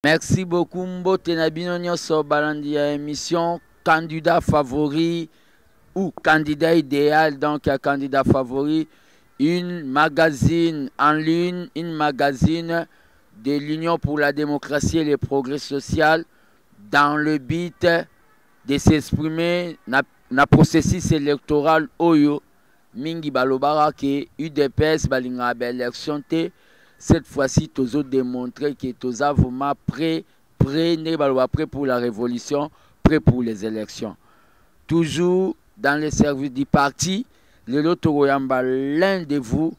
Merci beaucoup Mbote Nabino Nyoso Balandi à émission candidat favori ou candidat idéal, donc candidat favori, une magazine en ligne, une magazine de l'Union pour la démocratie et le progrès social dans le but de s'exprimer na processus électoral oyo mingi balobara ke UDPS balinga ba élection te. Cette fois-ci, Tozo démontrer que Toza vraiment prêt pour la révolution, prêt pour les élections. Toujours dans les services du parti, le Lotoroyamba, l'un de vous,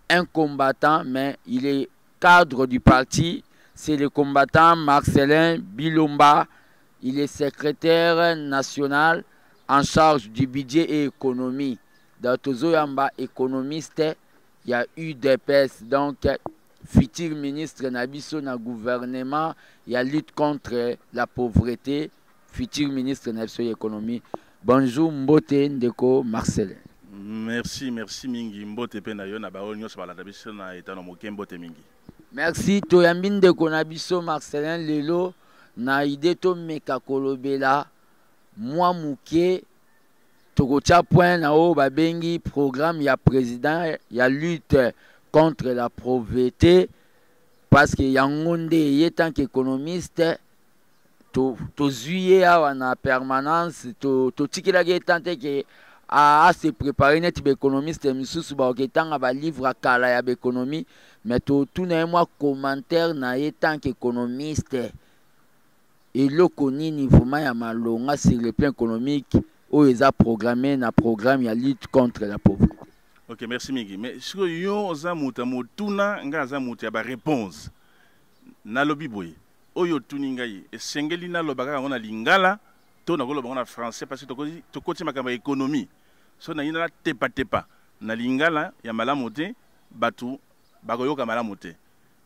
un combattant, mais il est cadre du parti, c'est le combattant Marcelin Bilomba. Il est secrétaire national en charge du budget et économie. Dans Tozoyamba, économiste, il y a UDPS, donc futur ministre Nabiso na gouvernement, il y a lutte contre la pauvreté, futur ministre Nabiso économie. Bonjour Mbote Ndeko Marcelin. Merci Mingi Mbote Penayo na baonyo sa baladabiso na etano moke Mbote Mingi. Merci Toyambi Ndeko Nabiso Marcelin lelo na ide to meka kolobela moi muke tokotia point na o babengi programme ya président ya lutte contre la pauvreté, parce que Yangonde est tant qu'économiste, to zuye en permanence, to tikila ge tante que a se préparer net économiste misusu ba oketanga ba livre kala ya économie, mais to tout na moi commentaire na tant qu'économiste et le koni niveau ya malonga sur le plan économique où ils a programmé na programme ya lutte contre la pauvreté. Ok, merci Mingi. Mais si yo zamuta motuna nga zamuta ba réponse na lobi boy. Oyo tuningai esengeli na lobaka ngona lingala to na koloba ngona français parce que to koti makamba économie. So na ina tepa na lingala ya malamu te batu bakoyoka malamu te.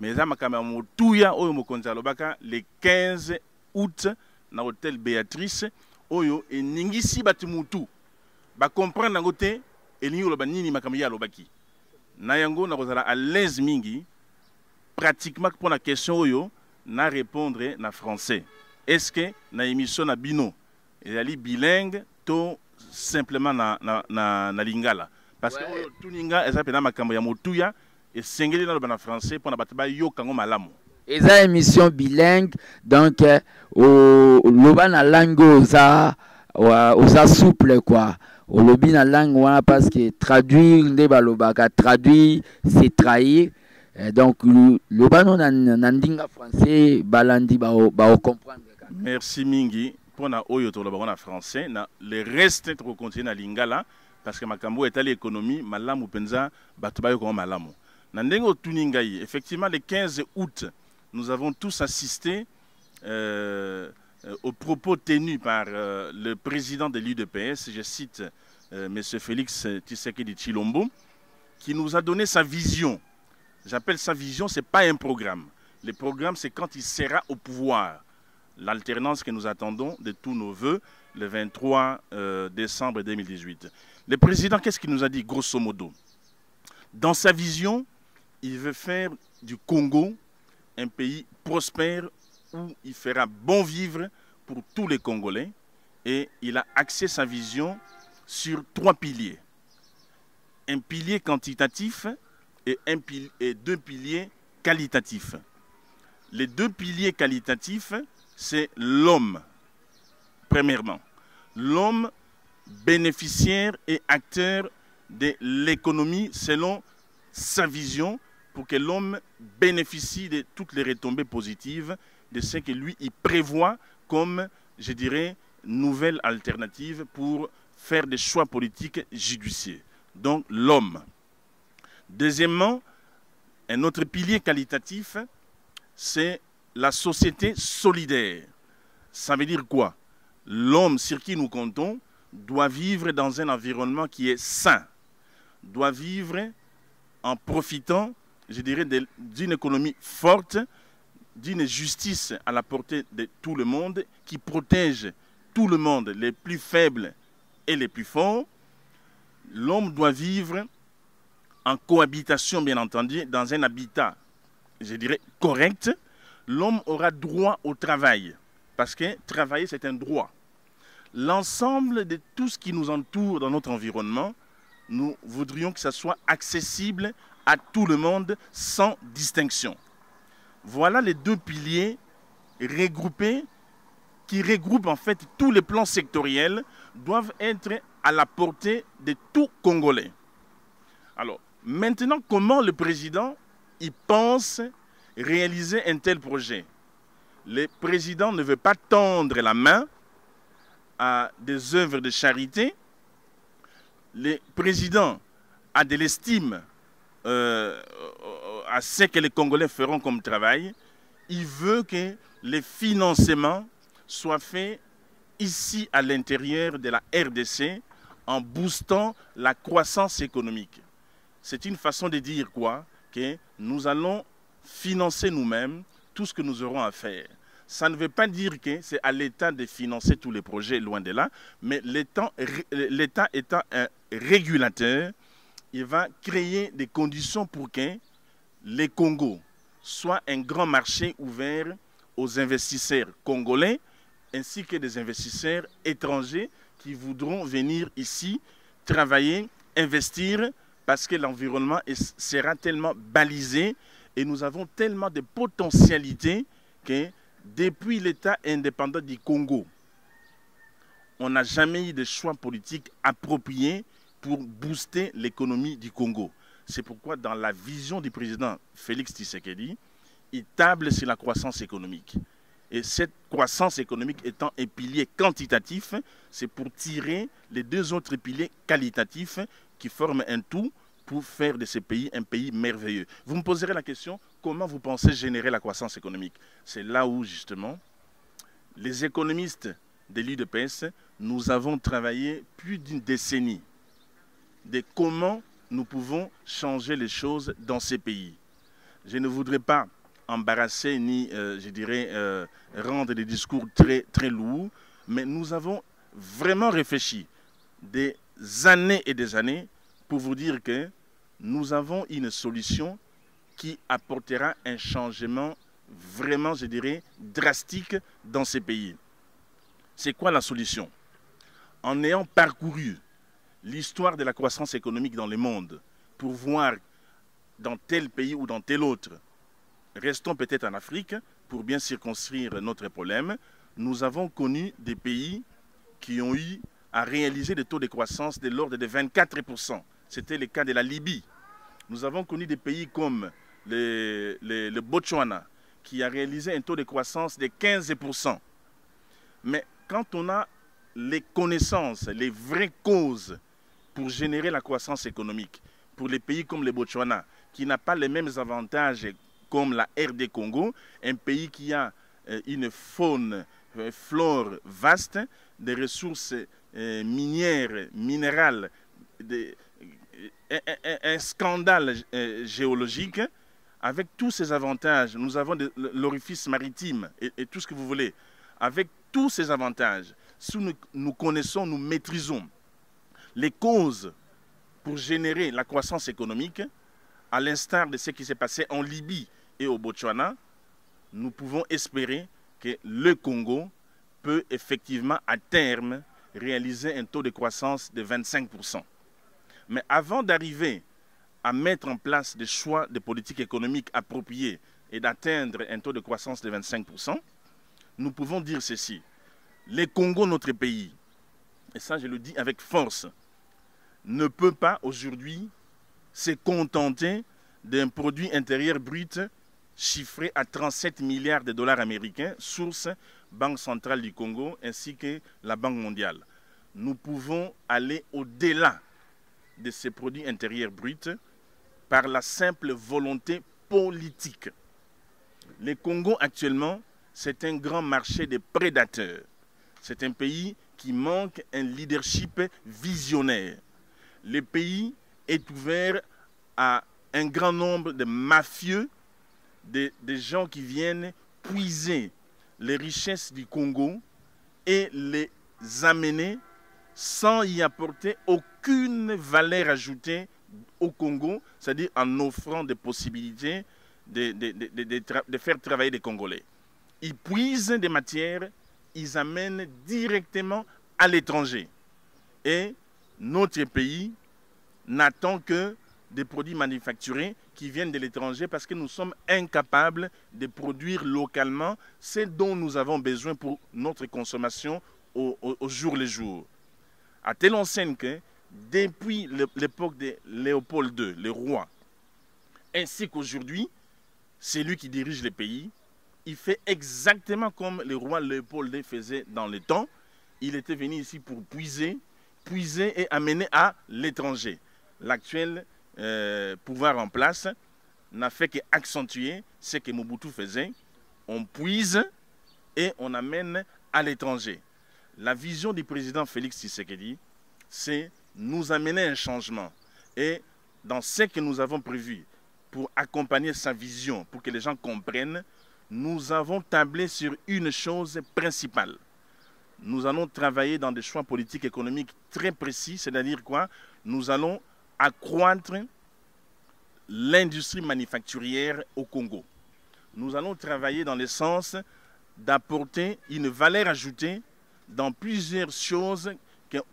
Mais za makamba motuya oyo mokonza lobaka le 15 août na hôtel Béatrice oyo eningisi batu mutu ba comprendre ngote elingi loba nini makambo ya lobaki na yango na kozala à l'aise mingi pratiquement pour la question oyo na répondre na français. Est-ce que na émission na bino ezali bilingue to simplement na lingala parce que oyo tuninga ezapena na makambo ya motuya esengeli na loba na français pour na bato ba yokango malamu. Eza émission bilingue, donc loba na langue oza souple quoi. Au lobby na langue wana parce que traduire nde balobaka, traduire c'est trahir. Donc loba no na ndinga français balandi ba comprendre. Merci mingi pona oyo to loba na français na le reste to continuer na lingala parce que makambo etali économie malamu penza bato ba yoko malamu. Na ndengo tuningai effectivement le 15 août nous avons tous assisté aux propos tenus par le président de l'UDPS, je cite M. Félix Tshisekedi Tshilombo, qui nous a donné sa vision. J'appelle sa vision, ce n'est pas un programme. Le programme, c'est quand il sera au pouvoir. L'alternance que nous attendons de tous nos voeux le 23 décembre 2018. Le président, qu'est-ce qu'il nous a dit, grosso modo? Dans sa vision, il veut faire du Congo un pays prospère où il fera bon vivre pour tous les Congolais. Et il a axé sa vision sur 3 piliers. Un pilier quantitatif et 2 piliers qualitatifs. Les 2 piliers qualitatifs, c'est l'homme, premièrement. L'homme bénéficiaire et acteur de l'économie selon sa vision pour que l'homme bénéficie de toutes les retombées positives de ce que lui, il prévoit comme, je dirais, nouvelle alternative pour faire des choix politiques judicieux. Donc, l'homme. Deuxièmement, un autre pilier qualitatif, c'est la société solidaire. Ça veut dire quoi? L'homme sur qui nous comptons doit vivre dans un environnement qui est sain, doit vivre en profitant, je dirais, d'une économie forte, d'une justice à la portée de tout le monde, qui protège tout le monde, les plus faibles et les plus forts. L'homme doit vivre en cohabitation, bien entendu, dans un habitat, je dirais, correct. l'homme aura droit au travail, parce que travailler, c'est un droit. L'ensemble de tout ce qui nous entoure dans notre environnement, nous voudrions que ça soit accessible à tout le monde sans distinction. Voilà les deux piliers regroupés qui regroupent en fait tous les plans sectoriels, doivent être à la portée de tout Congolais. Alors, maintenant, comment le président il pense réaliser un tel projet? Le président ne veut pas tendre la main à des œuvres de charité. Le président a de l'estime à ce que les Congolais feront comme travail. Il veut que les financements soient faits ici à l'intérieur de la RDC en boostant la croissance économique. C'est une façon de dire quoi? Que nous allons financer nous-mêmes tout ce que nous aurons à faire. Ça ne veut pas dire que c'est à l'État de financer tous les projets, loin de là, mais l'État étant un régulateur, il va créer des conditions pour que les Congo soient un grand marché ouvert aux investisseurs congolais ainsi que des investisseurs étrangers qui voudront venir ici travailler, investir, parce que l'environnement sera tellement balisé et nous avons tellement de potentialités que depuis l'État indépendant du Congo, on n'a jamais eu de choix politique approprié pour booster l'économie du Congo. C'est pourquoi dans la vision du président Félix Tshisekedi, il table sur la croissance économique. Et cette croissance économique étant un pilier quantitatif, c'est pour tirer les deux autres piliers qualitatifs qui forment un tout pour faire de ce pays un pays merveilleux. Vous me poserez la question, comment vous pensez générer la croissance économique? C'est là où, justement, les économistes de l'UDPS, nous avons travaillé plus d'une décennie de comment nous pouvons changer les choses dans ces pays. Je ne voudrais pas embarrasser ni, je dirais, rendre des discours très, très lourds, mais nous avons vraiment réfléchi des années et des années pour vous dire que nous avons une solution qui apportera un changement vraiment, je dirais, drastique dans ces pays. C'est quoi la solution? En ayant parcouru l'histoire de la croissance économique dans le monde pour voir dans tel pays ou dans tel autre, restons peut-être en Afrique pour bien circonscrire notre problème, nous avons connu des pays qui ont eu à réaliser des taux de croissance de l'ordre de 24%. C'était le cas de la Libye. Nous avons connu des pays comme le Botswana, qui a réalisé un taux de croissance de 15%. Mais quand on a les connaissances, les vraies causes pour générer la croissance économique, pour les pays comme le Botswana, qui n'a pas les mêmes avantages comme la RD Congo, un pays qui a une faune, flore vaste, des ressources minières, minérales, un scandale géologique. Avec tous ces avantages, nous avons l'orifice maritime et tout ce que vous voulez. Avec tous ces avantages, si nous connaissons, nous maîtrisons les causes pour générer la croissance économique, à l'instar de ce qui s'est passé en Libye et au Botswana, nous pouvons espérer que le Congo peut effectivement à terme réaliser un taux de croissance de 25%. Mais avant d'arriver à mettre en place des choix de politique économique appropriés et d'atteindre un taux de croissance de 25%, nous pouvons dire ceci. Le Congo, notre pays, et ça je le dis avec force, ne peut pas aujourd'hui se contenter d'un produit intérieur brut chiffré à 37 milliards de dollars américains, source Banque centrale du Congo ainsi que la Banque mondiale. Nous pouvons aller au-delà de ces produits intérieurs bruts par la simple volonté politique. Le Congo actuellement, c'est un grand marché de prédateurs. C'est un pays qui manque un leadership visionnaire. Le pays est ouvert à un grand nombre de mafieux, des gens qui viennent puiser les richesses du Congo et les amener sans y apporter aucune valeur ajoutée au Congo, c'est-à-dire en offrant des possibilités de faire travailler des Congolais. Ils puisent des matières, ils amènent directement à l'étranger. Et notre pays n'attend que des produits manufacturés qui viennent de l'étranger parce que nous sommes incapables de produire localement ce dont nous avons besoin pour notre consommation au jour le jour. À telle enseigne que depuis l'époque de Léopold II, le roi, ainsi qu'aujourd'hui, c'est lui qui dirige le pays. Il fait exactement comme le roi Léopold II faisait dans le temps. Il était venu ici pour puiser et amener à l'étranger. L'actuel pouvoir en place n'a fait qu'accentuer ce que Mobutu faisait. On puise et on amène à l'étranger. La vision du président Félix Tshisekedi, c'est nous amener un changement. Et dans ce que nous avons prévu pour accompagner sa vision, pour que les gens comprennent, nous avons tablé sur une chose principale. Nous allons travailler dans des choix politiques économiques très précis, c'est-à-dire quoi? Nous allons accroître l'industrie manufacturière au Congo. Nous allons travailler dans le sens d'apporter une valeur ajoutée dans plusieurs choses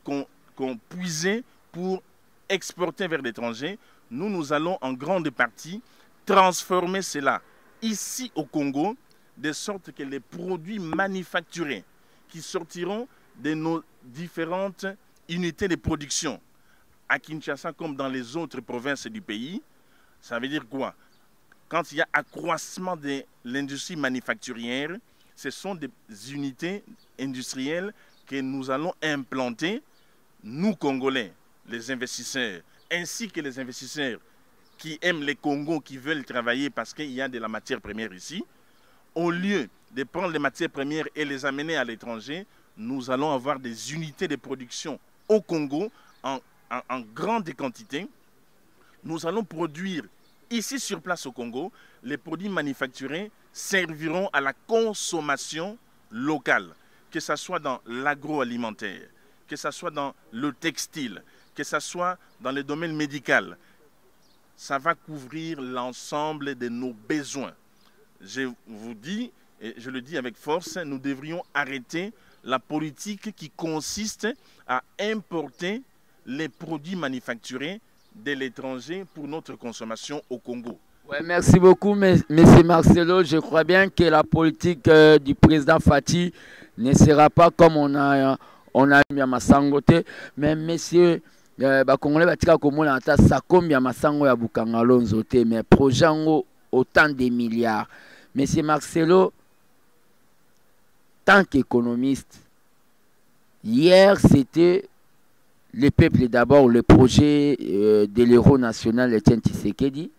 qu'on puisait pour exporter vers l'étranger. Nous allons en grande partie transformer cela ici au Congo, de sorte que les produits manufacturés qui sortiront de nos différentes unités de production à Kinshasa comme dans les autres provinces du pays, ça veut dire quoi? Quand il y a accroissement de l'industrie manufacturière, ce sont des unités industrielles que nous allons implanter, nous Congolais, les investisseurs, ainsi que les investisseurs qui aiment les Congos, qui veulent travailler parce qu'il y a de la matière première ici. Au lieu de prendre les matières premières et les amener à l'étranger, nous allons avoir des unités de production au Congo en grande quantité. Nous allons produire ici sur place au Congo. Les produits manufacturés serviront à la consommation locale, que ce soit dans l'agroalimentaire, que ce soit dans le textile, que ce soit dans le domaine médical. Ça va couvrir l'ensemble de nos besoins. Je vous dis, et je le dis avec force, nous devrions arrêter la politique qui consiste à importer les produits manufacturés de l'étranger pour notre consommation au Congo. Ouais, merci beaucoup, M. Marcelo. Je crois bien que la politique du président Fati ne sera pas comme on a mis à Massangote, mais monsieur Congolais batika komona ata sakombi ya masango ya bukanga lonzo te, mais projet ngo autant de milliards. Monsieur Marcelo, tant qu'économiste, hier c'était le peuple d'abord, le projet de l'héros national Etienne Tshisekedi.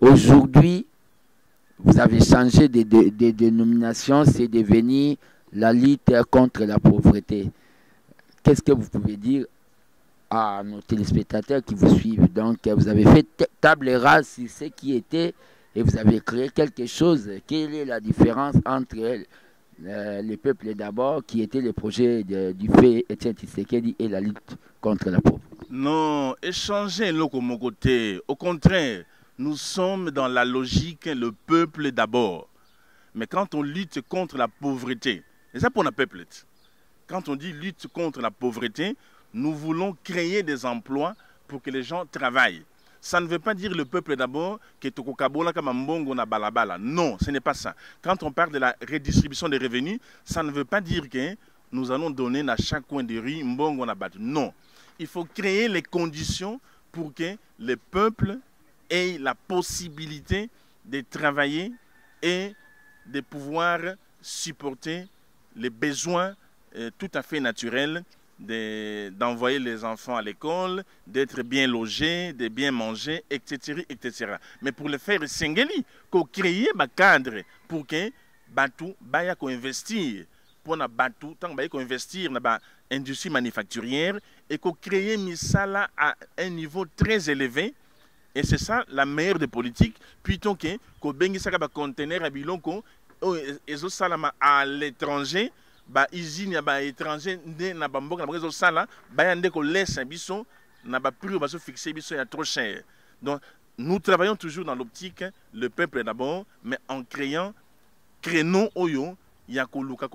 Aujourd'hui, vous avez changé de dénomination, c'est devenu la lutte contre la pauvreté. Qu'est-ce que vous pouvez dire à nos téléspectateurs qui vous suivent? Donc, vous avez fait table rase sur ce qui était et vous avez créé quelque chose. Quelle est la différence entre le peuple d'abord, qui était le projet du fait Etienne Tshisekedi, et la lutte contre la pauvreté? Non, échanger le côté. Au contraire, nous sommes dans la logique, le peuple d'abord. Mais quand on lutte contre la pauvreté, c'est ça pour le peuple. Quand on dit lutte contre la pauvreté, nous voulons créer des emplois pour que les gens travaillent. Ça ne veut pas dire le peuple d'abord que Tokokabola Kamambongo na balabala. Non, ce n'est pas ça. Quand on parle de la redistribution des revenus, ça ne veut pas dire que nous allons donner à chaque coin de rue Mbongo na battu. Non. Il faut créer les conditions pour que le peuple ait la possibilité de travailler et de pouvoir supporter les besoins tout à fait naturels d'envoyer les enfants à l'école, d'être bien logés, de bien manger, etc., etc. Mais pour le faire, Sengeli, qu'on crée un cadre pour que Batou baya ko investir, pour na Batou tant baya ko investir dans l'industrie manufacturière et qu'on crée misala à un niveau très élevé. Et c'est ça la meilleure des politiques, plutôt que qu'on bengi saka ba conteneur à bilonko et zo salama à l'étranger. Ba usine ya ba étranger nde na bamboka na bazo sala ba yande ko laisse biso na ba prix bazo fixer biso ya trop cher. Donc nous travaillons toujours dans l'optique, le peuple d'abord, mais en créant créneau oyo, il y a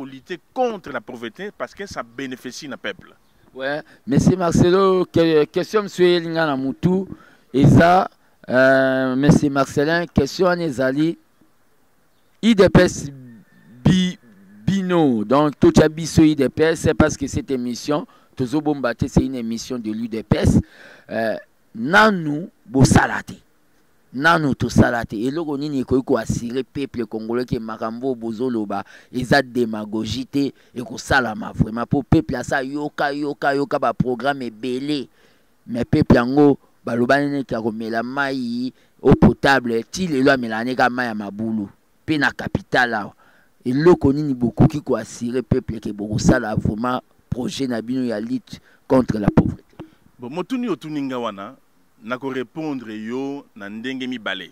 lutter contre la pauvreté parce que ça bénéficie au peuple. Ouais, monsieur Marcelo, question monsieur Elinga Moutou, et ça, monsieur Marcelin, question à Nezali, IDPS Bino, donc tout le biso IDPS, c'est parce que cette émission, Tozo Bombate, c'est une émission de l'UDPS, Nanou Bosalate. Nanu to salate et le nini ko assurer peuple congolais que makambo bozoloba eza démagogie et ko salama vraiment pour peuple ça yoka ba programme belé mais peuple ngo baloba nene ka komela mai eau potable ti lelo amelane ka mai ya mabulu pe na capitale là et le nini beaucoup qui ko assurer peuple que boko sala vraiment projet na bino ya lutte contre la pauvreté. Bon motuni otuninga wana nako répondre yo na ndenge mibale.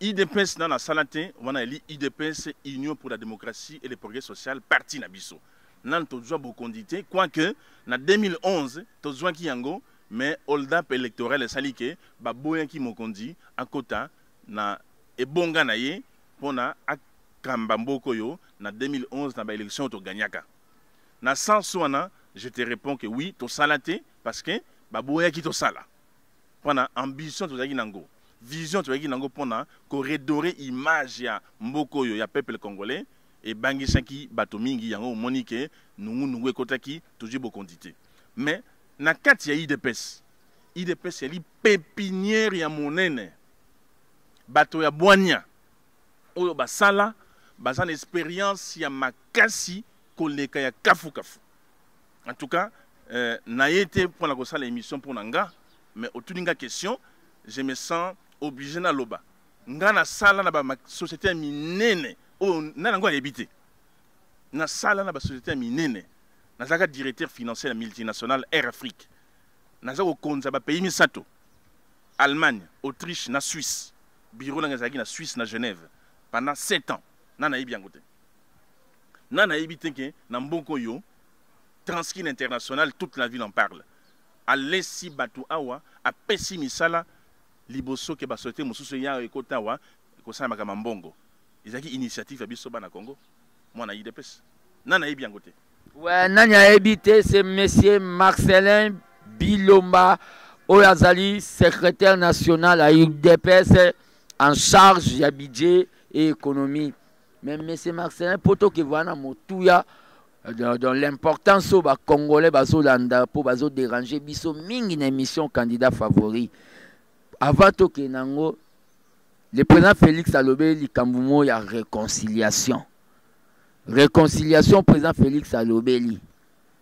IDPS na salate wana eli IDPS Union pour la démocratie et le progrès social parti na biso. Nan tozwa bokondité quoique na 2011 tozwa ki yango mais hold up électoral salike ba boya ki mokondi akota na ebonga na ye pona akamba mboko yo na 2011 na ba élection to gagnaka. Na sens wana je te réponds que oui to salate parce que ba boya ki to sala. Pona ambition tozaki nango vision tozaki nango pona ko redorer image ya mboko yo ya peuple congolais et bangisaki bato mingi yango monike nungu ekotaki toujours bokondité mais na kati ya IDPS ya li pépinière ya monene bato ya bwanya oyo basala bazana expérience ya makasi koleka ya kafu en tout cas na yete pona ko sala émission pona nga. Mais autour d'une question, je me sens obligé na loba. Nga na sala na ba société minene. Oh, na nango habité. Na sala na ba société minene. Na zaka directeur financier de la multinationale Air Afrique. Na zaka konza ba pays misato. Allemagne, Autriche, na Suisse. Bureau na ngazaki na Suisse na Genève pendant 7 ans. Na na yebi ngote. Na na habité ke na mbonko yo Transkin International toute la ville en parle. Alessi batu awa a pesi misala liboso ke ba sote mususu ya ekota wa ko sala makama mbongo ezaki initiative ya biso bana Congo mwana IDPS nana yebi yango te ouais nanya ebité c'est monsieur Marcelin Bilomba Oyazali secrétaire national à IDPS en charge ya budget et économie mais monsieur Marcelin poto ke wana motuya dans l'importance au Congolais baso landa pour baso déranger biso mingi une émission candidat favori avant to kenango le président Félix Alobe likambumo ya réconciliation président Félix Alobe li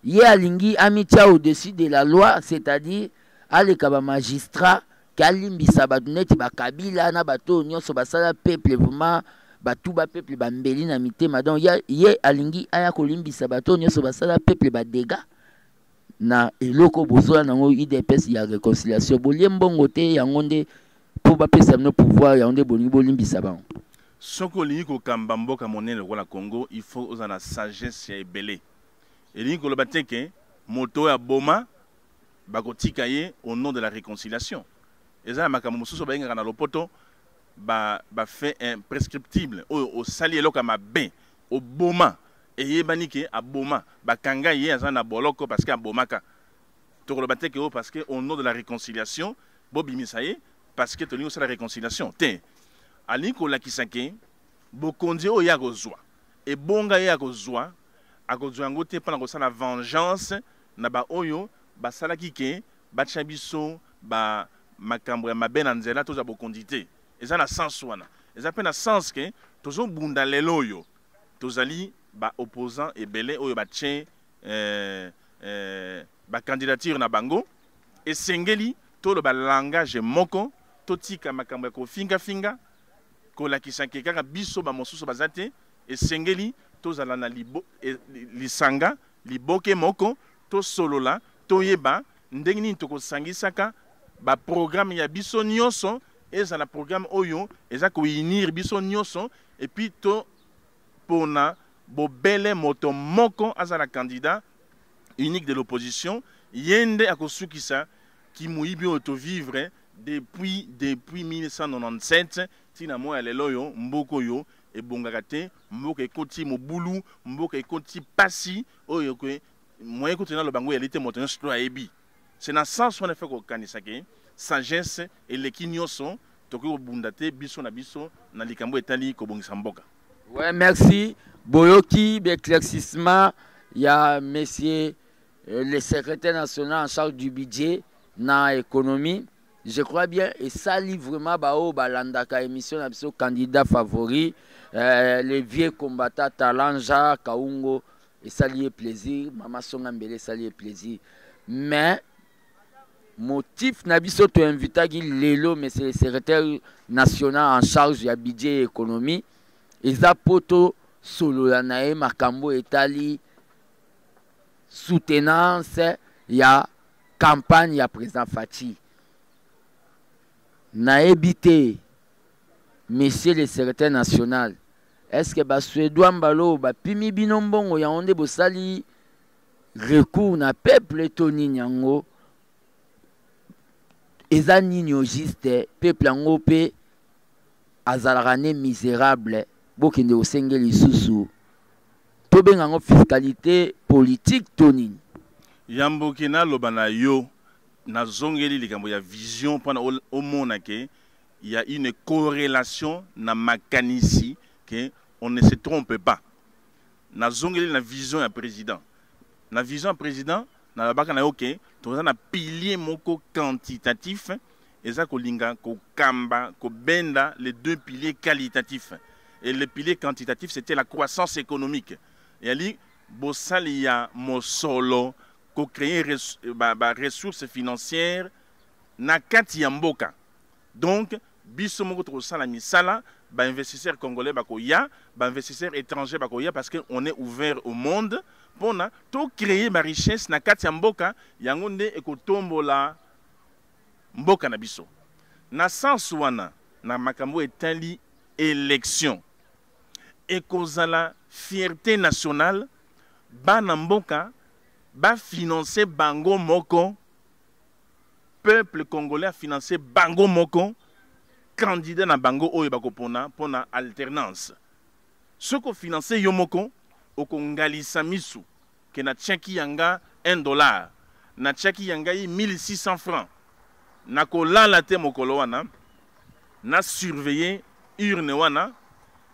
ye alingi amitia au-dessus de la loi c'est-à-dire aleka ba magistrat kalimbisa ba neti ba kabila na bato nyonso basala peuple vraiment batuba peuple bambeli na mitema donc ye alingi aya kolimbisa bato nyonso basala peuple badega na eloko bozola nango IDPS ya réconciliation bolie mbongo te yango nde po bapesa no pouvoir yango nde bolingi bolimbisa bango soko olingi kokamba mboka monene lokola Congo il faut oza na sagesse ya ebele elingi koloba te ke moto ya boma bakotika ye au nom de la réconciliation eza na makambo mosusu bayengaka na lopoto fait imprescriptible au sali eloko mabe au boma et yebani ke aboma bakanga ye azana boloko parce que abomaka to koloba te ke o parce que au nom de la réconciliation bobimisa ye parce que tolingo la réconciliation te aliko lakisake bokonzi o ya kozwa e bonga ya kozwa akozwa ngo te pona kosala vengeance na ba oyo basala kike bacha biso ba makambo ya mabe na nzela toza bokondité eza na sens wana eza pe na sens ke tozo bunda lelo oyo tozali ba opposant ebele oyo ba tche ba candidature na bango esengeli to lo ba langage moko totika makambo ya kofinga finga ko lakisa ke kaka biso ba mosusu bazate esengeli tozala na lisanga liboke moko to solola to yeba ndenge nini tokosangisaka ba programme ya biso nyonso eza na programme oyo eza ko unir biso nyonso et puis to pona bobele moto moko azala candidat unique de l'opposition yende akosukisa ki muibi auto vivre depuis 1997 tina moya lelo yo mboko yo e bongaka te mboka ekoti mobulu mboka ekoti pasi oyo ke moyen ko tena lo bango yalité moto nyonso ayebi c'est na sens on a fait ko kanisa ke sagesse et leki nyonso tokoki kobunda te biso na biso na likambo etali kobongisa mboka. Ouais, merci. Boyoki, l'éclaircissement, il y a monsieur le secrétaire national en charge du budget dans l'économie. Je crois bien, et ça livre vraiment bao balandaka émission na biso candidat favori, les vieux combattants Talanja, Kaungo, et ça lié plaisir, Maman Songambele, ça lié plaisir. Mais motif na biso to invita qui lelo mais c'est le secrétaire national en charge du budget et économie. Eza poto solo la nae makambo etali soutenance ya campagne ya président Fachi. Naebité monsieur le secrétaire national. Est-ce que ba Suédois mbalo ba pimi binombongo ya onde bosali recours na peuple toni nyango eza nini juste peuple yango pe azalakane misérable bokende osenge lisusu tobengango fiscalité politique tonini yamboki na loba na yo na zongeli likambo ya vision pona omona ke il y a une corrélation na makanisi que on ne se trompe pas na zongeli na vision ya président na vision ya président na labaka na yoke toza na pilier moko quantitatif eza kolinga ko kamba ko benda les deux piliers qualitatifs. Et le pilier quantitatif, c'était la croissance économique. Et ali bosali ya mosolo ko créer ressources financières na kati ya mboka. Donc biso moko to sala misala ba investisseurs congolais bako ya, ba investisseurs étrangers bako ya parce que on est ouvert au monde pour to créer ma richesse na kati ya mboka yango nde ekotombola mboka na biso. Na sens wana na makambo etali élection et kozala fierté nationale bana mboka ba financer bango moko peuple congolais a financé bango moko candidat na bango oyo bakopona pona alternance ce ko financer yo moko okongalisa misu ke na tchaki yanga $1 na tchaki yanga 1600 francs na kolala te mokolo wana na surveiller urne wana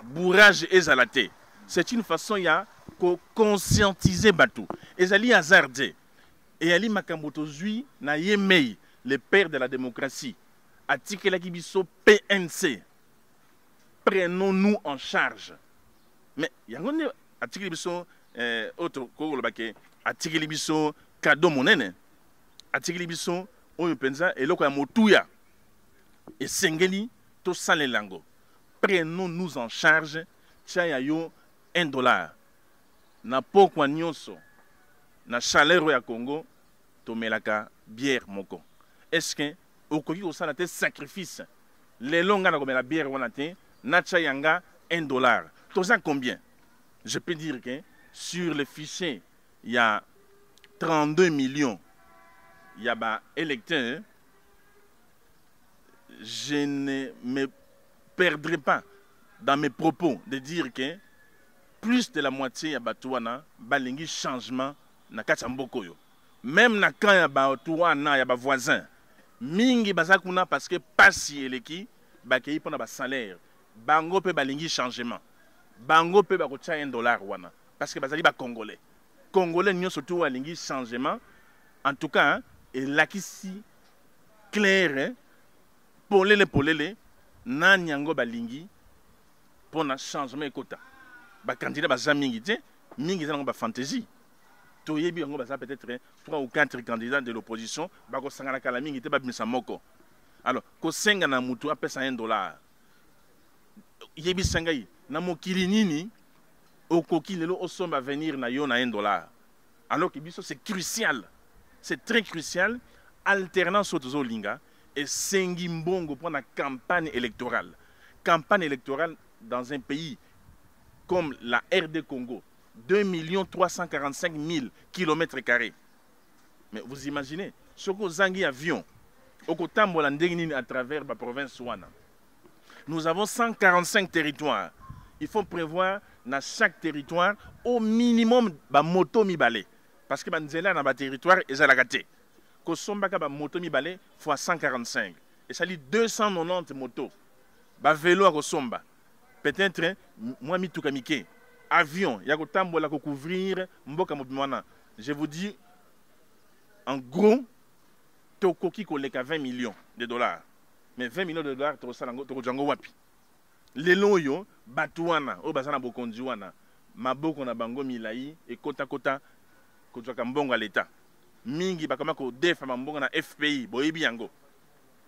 bourrage ezalate. C'est une façon ya ko conscientiser batou. Ezali hasardé. Et ali makamboto zui na yemei le père de la démocratie. Article qui biso PNC. Prenons-nous en charge. Mais yangonde article biso autre ko lobake article biso cadeau monene. Article biso oyo penza eloko ya motuya. Et sengeli to sale lango. Prenons-nous en charge, tchaya yo $1. Na pokwa nyonso, na chaleur ya Congo, to melaka bière moko. Est-ce que, okoki kosala te sacrifice, les longa na komela bière wana te, na tchayanga $1. Toza combien? Je peux dire que sur le fichier, il y a 32 millions, il y a ba électeurs, je ne me perdrai pas dans mes propos de dire que plus de la moitié ya batouana balingi changement na kati mboko yo même na kan ya batouana ya ba voisin mingi bazakuna parce que pasi eleki bakei pona ba salaire bango pe balingi changement bango pe bakotia $1 wana parce que bazali ba congolais nyonso tout alingi changement en tout cas hein, et lakisi clair polele na nyango balingi pona changement ekota ba candidat baza mingi te mingi za ba fantaisie to yebi yango baza peut-être 3 ou 4 candidats de l'opposition ba ko sangana kala mingi te ba bimisa moko alors ko senga na mutu apesa $1 yebi sangai na mokili nini okoki lelo osomba venir na yo na $1 alors que biso c'est crucial, c'est très crucial alternance autozo linga et sengi mbongo pour la campagne électorale. Campagne électorale dans un pays comme la RD Congo, 2 345 000 km². Mais vous imaginez, ce que zangi avion, okotambola ndenge nini à travers la province wana. Nous avons 145 territoires. Il faut prévoir dans chaque territoire au minimum ba moto mibale parce que banzela na ba territoire ezalaka te. Ko sombaka ba moto mibale fois 145 et ça dit 290 motos. Ba vélo à Kosomba. Peut-être moi mituka mike avion ya kotambola ko couvrir mboka mobimana. Je vous dis en gros tokoki koleka 20 millions de dollars. Mais 20 millions de dollars to jango wapi. Lelo yo batuana o bazana bokonzi wana maboko na bango milai e kota kota ko twaka mbongo à l'état. Mingi bakama ko defa mbongo na FPI boyebi yango.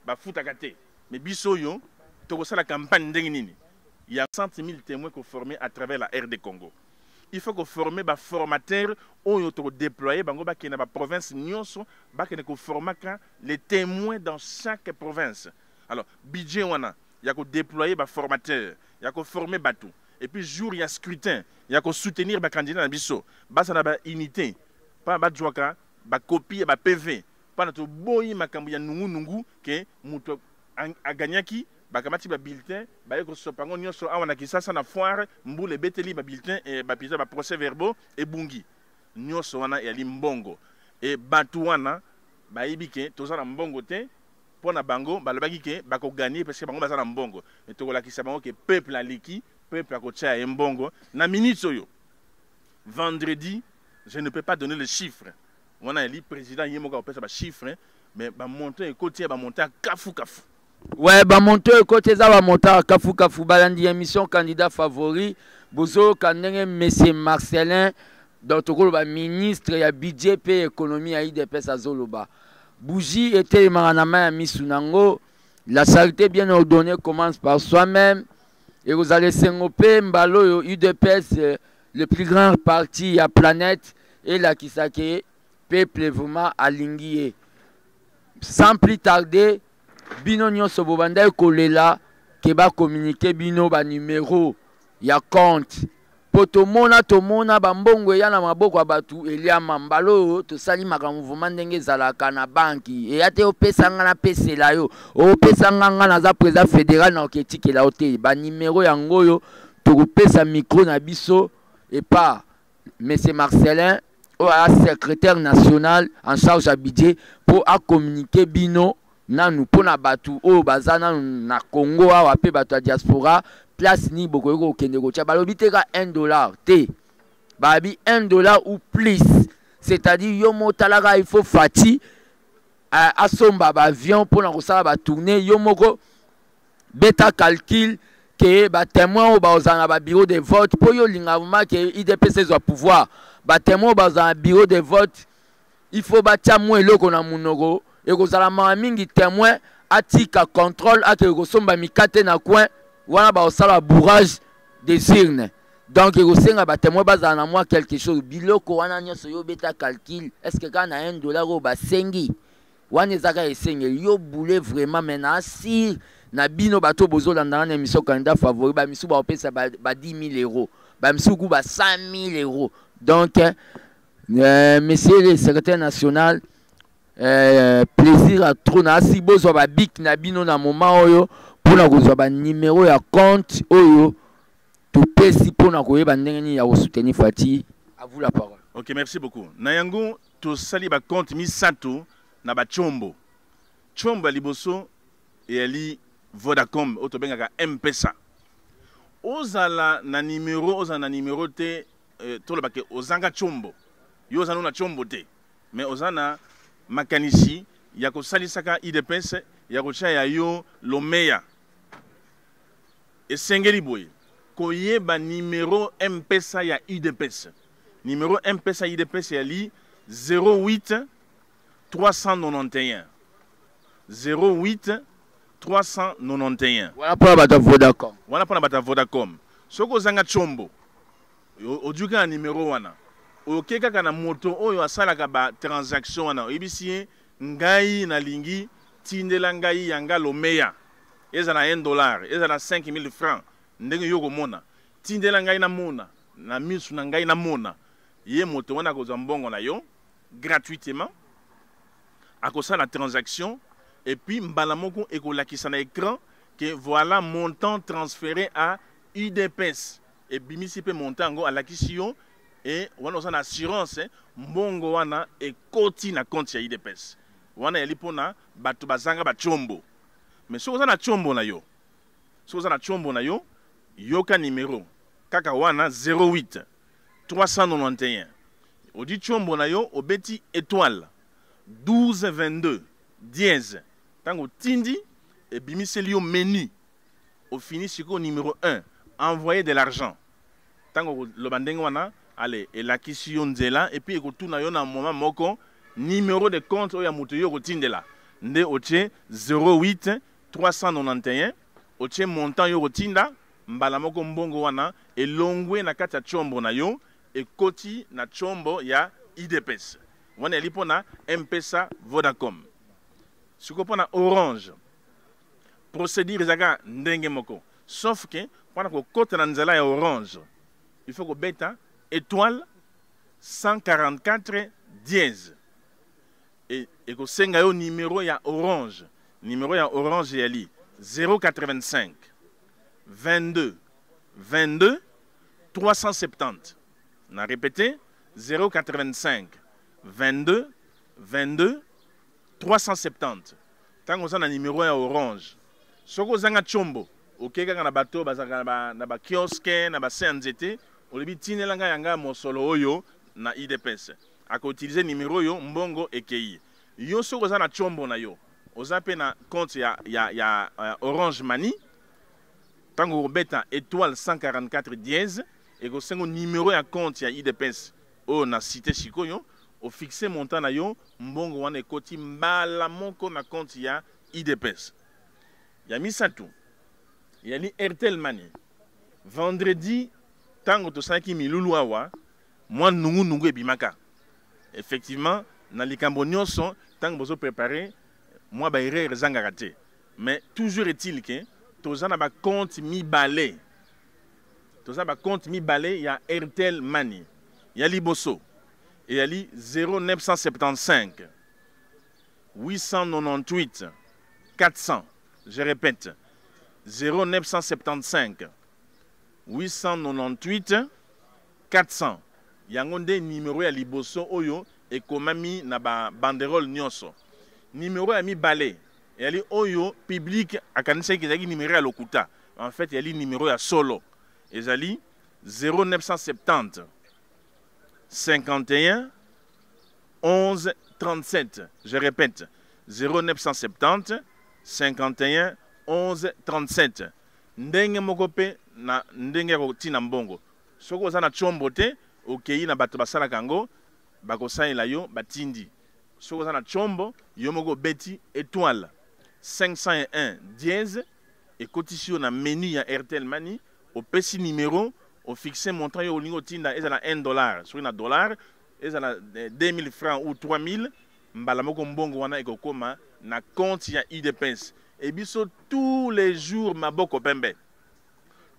Ba futaka te. Mais biso yo to la campagne ndenge nini. Il y a 100 000 témoins qu'on formé à travers la RD Congo. Il faut qu'on forme des formateurs ou déployer dans la province nyonso ko formaka les témoins dans chaque province. Alors budget wana il y a qu'on déployer des formateurs, il y a qu'on former bateau. Et puis jour il y a scrutin, il y a qu'on soutenir les candidats dans biso. Basa na ba unité, pas ba jouaka, ba copie, ba PV. Pas na to boyi makambo ya nungu ke muto a gagnaki bakamati ba bulletin ba yeko sopango nyonso awana kisasa na foire mbule beteli ba bulletin et ba pisa ba procès verbaux et bungi nyonso wana ya limbongo et batu wana ba ibike tozana mbongo te pona bango balobaki ke bako gagner parce que bango bazana mbongo et to la kisa bango ke peuple aliki peuple akocha ya mbongo na minute oyo vendredi je ne peux pas donner le chiffre wana eli président yemoka opesa ba chiffre mais ba monter et côté ba monter kafu kafu. Ouais, bah monteur côté ça va monter à Kafu Kafu Balandi émission candidat favori. Bozo Kandenge Monsieur Marcelin, donc le ministre ya budget et économie à IDPS à Zoloba. Bougie était maranama à Misunango. La charité bien ordonnée commence par soi-même. Et vous allez s'engoper Mbalo UDPS, le plus grand parti à planète et la Kisake peuple vraiment aligné. Sans plus tarder. Bino nyonso bobanda kolela ke ba communiquer bino ba numéro ya compte poto mona ba mbongo ya na maboko ya batu elia mambalo to sali makamuvuma ndenge zalaka na banki e ate opesa nga na pesela yo opesa nga na za président fédéral na oketike la hotel ba numéro yango yo to kopesa micro na biso et pas monsieur Marcelin ou secrétaire national en charge à budget pour à communiquer bino nanu pona batu o bazana na Congo awa pe batu diaspora place ni boko ko kende ko tia balobi te ka $1 te babi $1 ou plus c'est-à-dire yo motalaka il faut fati a somba ba avion pona ko sala ba tourner yo moko beta calcul que ba témoin o ba ozana ba bureau de vote po yo linga vuma que IDPS zo pouvoir ba témoin ba ozana bureau de vote il faut ba tia mo eloko na munoko et que la mingi témoin atika contrôle à que somba mikate na coin wana ba osala bourrage des urnes donc que senga ba témoin baza na moi quelque chose biloko wana nyoso yo beta calcul est-ce que quand na $1 o ba sengi wana ezaka esengi yo boule vraiment maintenant si na bino bato bozo landa na émission candidat favori ba misu ba opesa ba 10 000 €, ba misu ku ba 100 000 €. Donc monsieur le secrétaire national plaisir à trop na si bozo ba bik na bino na moment oyo pona kozwa ba numéro ya compte oyo to pesi pona koyeba ndenge ni ya soutenir Fati. À vous la parole. OK, merci beaucoup. Na yango to sali ba compte misato na ba chombo. Chombo liboso et ali Vodacom oto bengaka M-Pesa. Ozala na numéro te to le bake ozanga chombo. Yo ozana na chombo te. Mais ozana makanisi ya kosalisaka IDPS ya kocha ya yo lomeya esengeli boye koyeba numéro M-Pesa ya IDPS. Numéro M-Pesa IDPS ya li 08 391 08 391. Voilà pour la Vodacom. Voilà pour la Vodacom. Soko zanga chombo oduka na numéro wana oke kaka na moto oyo asalaka ba transaction wana ebisi ngai na lingi tindela ngai yanga lomeya eza na $1 eza na 5000 francs ndenge yoko mona tindela ngai na mona na misu na ngai na mona ye moto wana kozwa mbongo na yo gratuitement akosala transaction et puis mbalamoko ekolakisa na écran que voilà montant transféré à UDPS et bimisi pe montant ngo alakisi yo et wana oza na assurance mbongo wana ekoti na compte ya UDPS wana yali pona bato bazanga bachombo mais soki oza na chombo na yo soki oza na chombo na yo yoka numéro kaka wana 08 391 odi chombo na yo obeti étoile 12 22 dièse tango tindi et bimiseli yo menu au fini siko numéro 1 envoyer de l'argent tango lo bandenge wana allez elakisi yo nzela et puis ekotuna yo na moment moko numéro de compte oya moto yo kotindela nde otie 08 391 otie montant yo kotinda mbala moko mbongo wana elongwe na kati ya chombo na yo ekoti na chombo ya IDPS wana elipo na M-Pesa Vodacom siko pona Orange procédure ezaka ndenge moko sauf que wana kokota na nzela ya Orange il faut kobeta étoile 144 dièse et kosenga yo numéro ya Orange yali 085 22 22 370 na répété 085 22 22 370 tango za na numéro ya Orange soko zanga chombo okeka na bato bazaka na ba kiosque na ba CNZT olebi tinelanga yanga mosolo oyo na IDPS ako utiliser numéro yo mbongo ekei yo soko za na chombo na yo oza pe na compte ya Orange Money tango beta étoile 144 dièse et ko sengo numéro ya compte ya IDPS o na cité sikoyo o fixer montant na yo mbongo wana ekoti mbala moko na compte ya IDPS ya misatu ya ni Airtel Money vendredi tango to saki milulu awa moi nungu ebimaka effectivement na likambo nyonso tango bozo préparer moi ba erreur zanga raté mais toujours est-il que toza na ba compte mibale ya Airtel Money ya liboso et ya li 0975 898 400 je répète 0975 898 400 yango nde numéro ya liboso oyo ekomami na ba banderole nyonso numéro ya mibale yali oyo public akanisa ezali numéro ya lokuta en fait yali numéro ya solo ezali 0970 51 11 37 je répète 0970 51 11 37 ndenge moko pe na ndenge ko tina mbongo soko za na chombo te okei na bato basalaka yango bakosalela yo batindi soko za na chombo yo moko beti étoile 501 dièse ekotisi yo na menu ya Airtel Money opesi numéro o fixer montant yo olingo tinda ezala $1 soki na dollar ezala 2000 francs ou 3000 mbala moko mbongo wana ekokoma na compte ya IDPS et biso tous les jours maboko pembe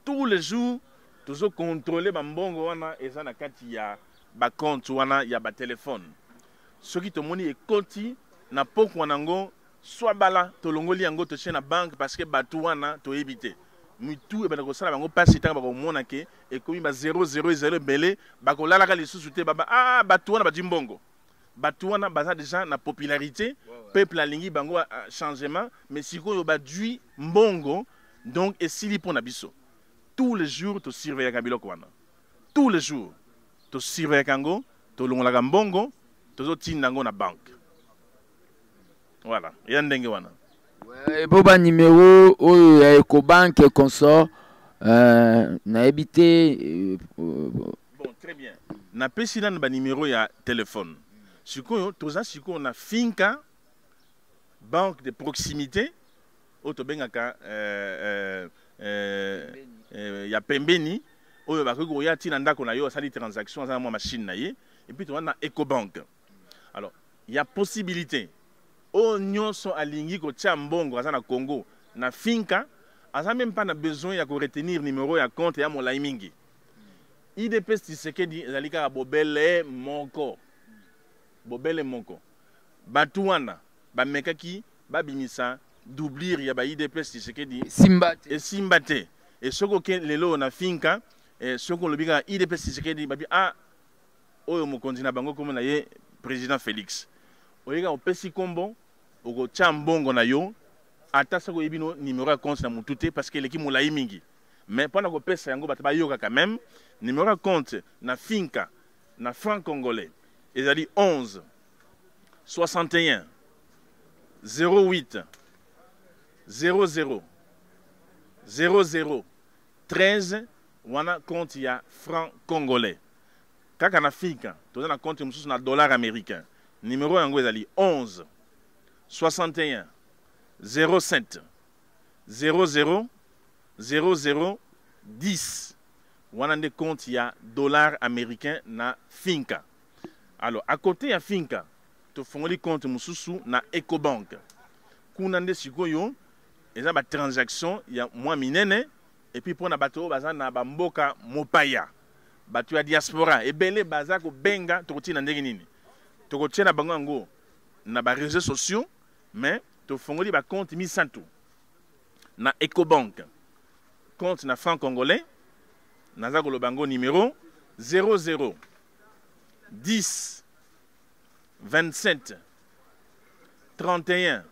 tous les jours toujours contrôler ba mbongo wana eza na kati ya ba compte wana ya ba téléphone soki tomoni ekoti na poko wana ngo soit bala tolongoli yango to na banque parce que batu wana to éviter mitu e bana ko sala bango pasi tanga ba mona ke ekomi ba 000 belé ba ko lala ka lisusu te baba batu wana ba jimbongo batu wana baza déjà na popularité peuple alingi bango changement mais sikoyo ba dui mbongo donc esili pona biso tous les jours to surveiller kabiloko wana tous les jours to surveiller kango to longola mbongo to zo tinda ngo na banque voilà ya ndenge wana boba numéro oyo ya Ecobank consort na habité bon très bien na pesi na ba numéro ya téléphone sikoyo toza sikoyo na finka banque de proximité oto bengaka ya pembeni oyo bakoki koya tina ndako na yo asali transaction za machine na ye et puis to na Ecobank alors il y a possibilité o nyonso alingi ko tia mbongo aza na Congo na finka aza même pas na besoin ya ko retenir numéro ya compte ya molai mingi IDPS Tshisekedi ezalika bobele moko batu wana bamekaki babimisa doublir ya ba IDPS Tshisekedi Simbate. et Simbate. Et ce que lelo na finka et ce que le biga IDPS Tshisekedi babi ah oyo mokonzi na bango comme na ye président Félix. Oyega opesi kombo oko chambongo na yo ata sako yebino numéro ya compte na mutute parce que leki molai mingi. Mais pendant ko pesa yango bataba yoka quand même numéro ya compte na finka na franc congolais. Ezali 11 61 08 00 00 13 wana compte ya franc congolais. Kaka na finka toza na compte mususu na dollar américain. Numéro yango ezali 11 61 07 00 00 10 wana nde compte ya dollar américain na finka. Alors à côté ya finka to fongoli compte mususu na Ecobank. Kuna nde sikoyo eza ba transaction ya mwa minene et puis pona bato baza na bamboka mopaya. Bato ya diaspora ebele baza ko benga tokotina ndenge nini. Tokotia na bango ngo na ba réseaux sociaux mais to fongoli ba compte misantu na Ecobank. Compte na franc congolais naza ko lobango numéro 00 10 27 31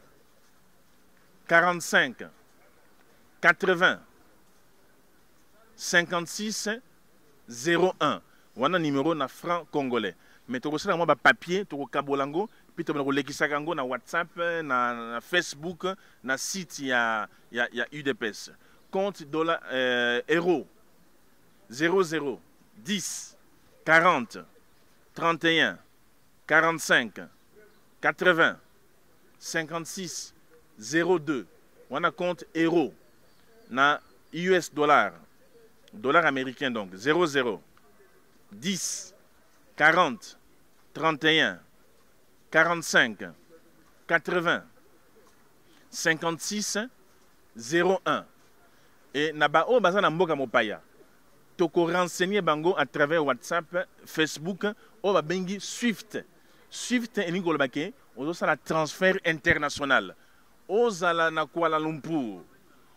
45 80 56 01. Wana numéro na franc congolais. Mais tu as un papier, tu as un puis tu as na WhatsApp, na Facebook, na site ya UDPS. Compte dollar euro 00 10 40 31 45 80 56 02. On a compte euro na US dollar américain donc 00 10 40 31 45 80 56 01. Et naba o baza na mboka mopaya toko renseigner bango à travers WhatsApp, Facebook o ba bengi Swift. Swift elingi kolobake ozosala transfert international. Ozala na Kuala Lumpur,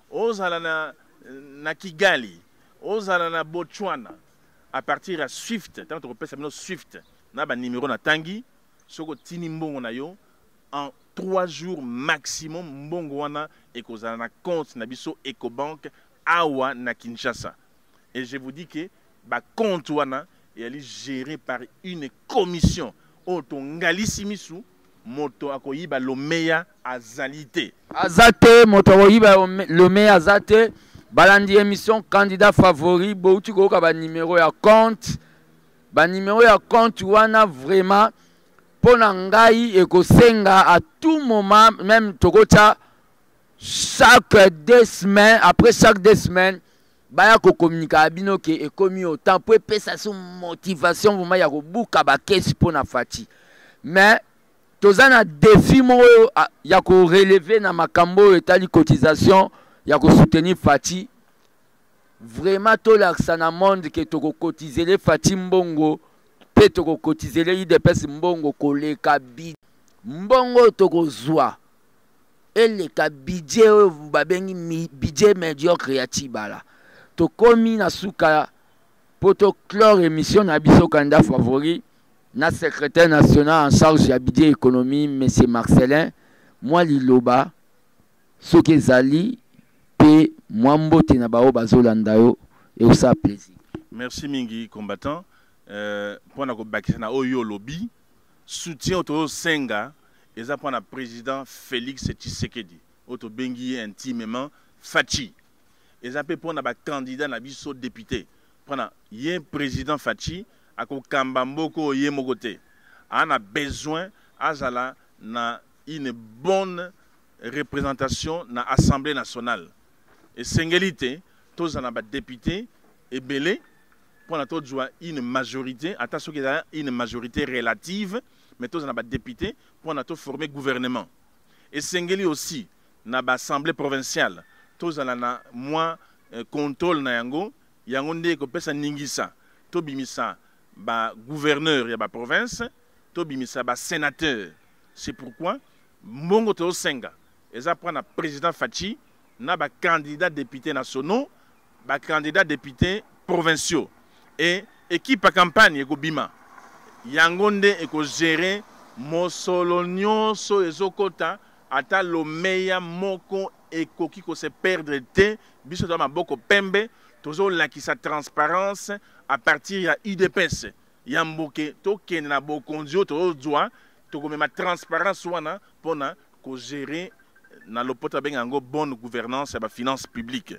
ozala na Kigali, ozala na Botswana. À partir de Swift, tant que tu peux Swift, na ba numéro na tangi, soko tini mbongo na yo en 3 jours maximum mbongo wana ekozala na compte na biso Ecobank awa na Kinshasa. Et je vous dis que ba compte wana est géré par une commission auto ngalissimisu moto akoyiba lomeya azalité. Azate moto akoyiba lomeya azate. Balandi émission candidat favori bouti koka ba numéro ya compte wana vraiment pona ngai ekosenga à tout moment même tokocha chaque 2 semaines après chaque 2 semaines baya ko communiquer abino ke ekomi autant pour pesa son motivation vraiment ya ko buka ba kesi pona fati mais tozana défi mo ya ko relever na makambo etali cotisation ya ko soutenir Fati. Vraiment tout l'accent na monde que toko cotiser les Fati mbongo pe toko cotiser les IDPS mbongo koleka bid mbongo toko zwa eleka budget babengi budget médiocre ya tibala to komi na suka poto clore émission na biso candidat favori na secrétaire national en charge ya budget économie monsieur Marcelin moi liloba soki ezali pe mwambote na bao bazolanda yo et ça plaisir. Merci mingi combattant pour na ko bakisa na oyo lobby soutien auto senga eza pour na président Félix Tshisekedi auto bengi intimement Fachi eza pe pour na ba candidat na biso député pour na ye président Fachi ako kamba mboko ye mokote ana besoin azala na une bonne représentation na Assemblée nationale. Et Sengelite, tous en député et belé pour na tous une majorité, attention qu'il y a une majorité relative, mais tous en député pour na tous former gouvernement. Et Sengeli aussi, na assemblée provinciale, tous en a moins contrôle na yango, yango nde ko pesa ningisa, to bimisa ba gouverneur ya ba province, to bimisa ba sénateur. C'est pourquoi mbongo to senga eza prendre président Fachi na ba candidat député nationaux, ba candidat député provinciaux et équipe à campagne eko bima yango nde eko gérer mosolo nyonso ezokota ata lomeya moko ekoki ko se perdre te biso to maboko pembe tozo lakisa transparence à partir ya UDPS yamboke to kende na bokondio to doa to komema transparence wana pona ko gérer na lopota bengango bonne gouvernance ya ba finance publique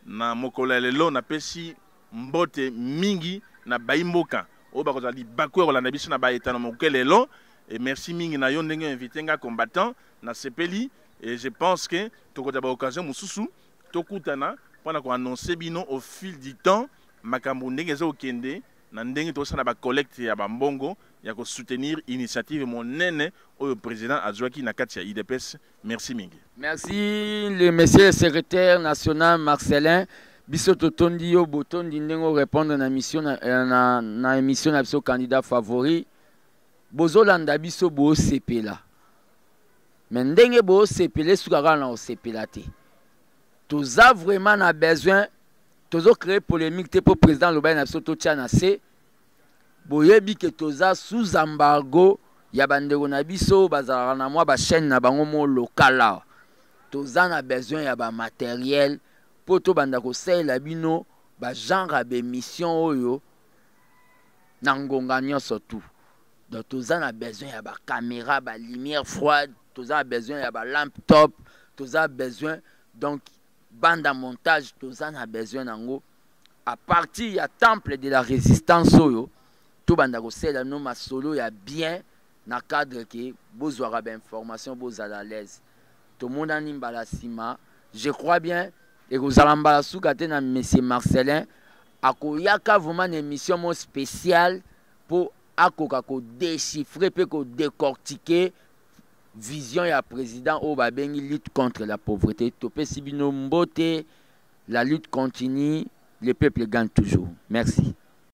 na mokolo lelo na pesi mbote mingi na baimboka o ba kozali bako rolanda biso na ba etana mokolo lelo et merci mingi na yo ndenge invité nga combattant na sepeli et je pense que toko ba occasion mususu tokutana pona ko annoncer bino au fil du temps makambo ndenge zo kende na ndenge to sana ba collecte ya bambongo ya ko soutenir initiative monene au président Adjoaki na kati ya IDPS. Merci mingi. Merci le monsieur le secrétaire national Marcelin biso totondi yo botondi ndengo répondre na mission na émission na biso candidat favori bozolanda biso bo sepela mais ndenge bo sepela sukaka na sepela te toza vraiment na besoin tozo créer polémique te pour président Lobai na biso to tia na se boyebi ke toza sous embargo ya bandeko na biso bazalaka na mwa ba chaîne na bango mo lokala toza na besoin ya ba matériel po to banda ko sela bino ba genre ba mission oyo na ngonga nyonso tout donc toza na besoin ya ba caméra ba lumière froide toza besoin ya ba lampe top toza besoin donc bande montage toza na besoin nango à partir ya temple de la résistance oyo to banda ko sela no masolo ya bien na cadre que vous aurez bien information vous à l'aise tout le monde en mbala sima je crois bien et vous allez mbala soukate na monsieur Marcelin akoyaka vraiment une émission spéciale pour akoka ko déchiffrer pe ko décortiquer vision ya président au babengi lutte contre la pauvreté topé sibino mbote la lutte continue le peuple gagne toujours merci.